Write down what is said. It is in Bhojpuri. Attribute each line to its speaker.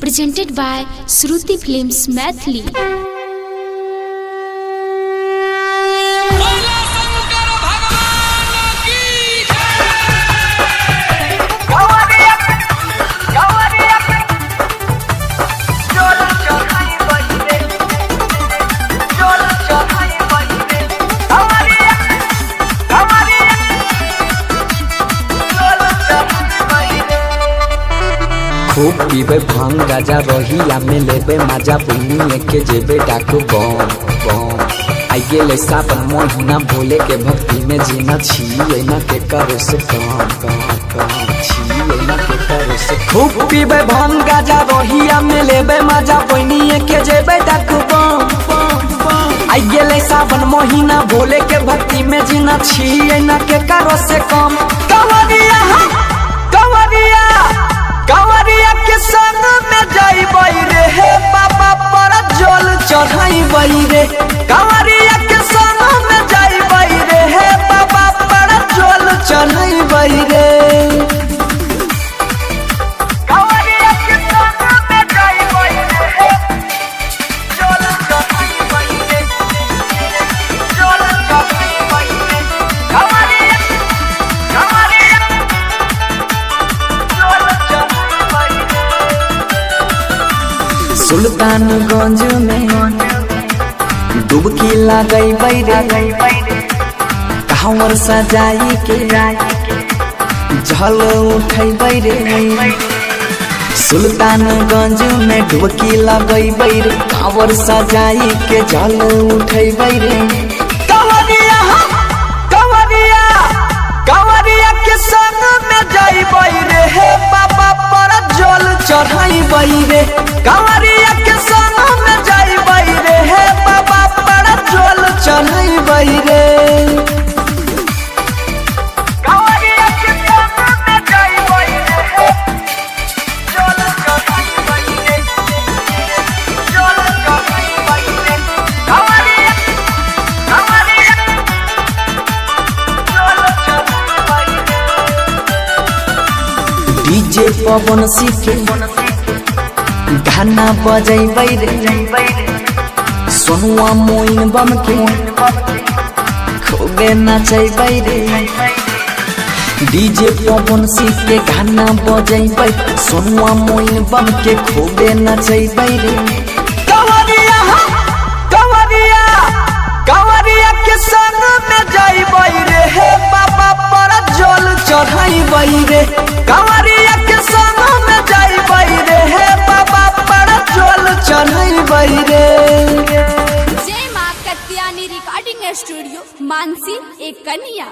Speaker 1: presented by Shruti Films Maithili.
Speaker 2: खूब पीबे भांग गाजा रहिया में लेबे मजा बुनिए के जेबे डाकू बम बम आई गेले सावन महीना भोले के भक्ति में जीना छिए ना के करे से काम छिए ना के करे से खूब पीबे भांग गाजा रहिया में लेबे मजा बुनिए के जेबे डाकू बम आई गेले सावन महीना भोले के भक्ति में जीना छिए ना के करे से काम कंवरिया के संग में जाइबई रे हे बाबा पर जल चढ़ाइबई रे कंवरिया के संग में जाइबई रे हे बाबा पर जल चढ़ाइबई रे कंवरिया के संग में जाइबई रे जल चढ़ाइबई रे जल चढ़ाइबई रे कंवरिया सुल्तानगंज में डुबकी लगाई रे कांवर सजाई के झल उठाई रे सुल्तानगंज में डुबकी लगाई रे कांवर सजाई के झल उठाई रे कंवरिया के संग में जाइबई रे हे बाबा पर जल चढ़ाइबई रे कंवरिया के संग में जाइबई रे हे बाबा पर जल चढ़ाइबई रे कंवरिया के संग में जाइबई रे जल चढ़ाइबई रे जल चढ़ाइबई रे कंवरिया जल चढ़ाइबई रे डीजे पवन सिंह गाना बजाइबई रे सोनुआ मोइन बम के खूबे नचैबई रे डीजे पवन सिंह के गाना बजाइबई सोनुआ मोइन बम के खूबे नचैबई रे कंवरिया के संग में जाइबई रे हे बाबा पर जल चढ़ाइबई रे कंवरिया के संग में जाइबई रे हे बाबा पर जल चढ़ाइबई रे।
Speaker 1: जय मां कत्यानी रिकॉर्डिंग स्टूडियो मानसी एक कन्या।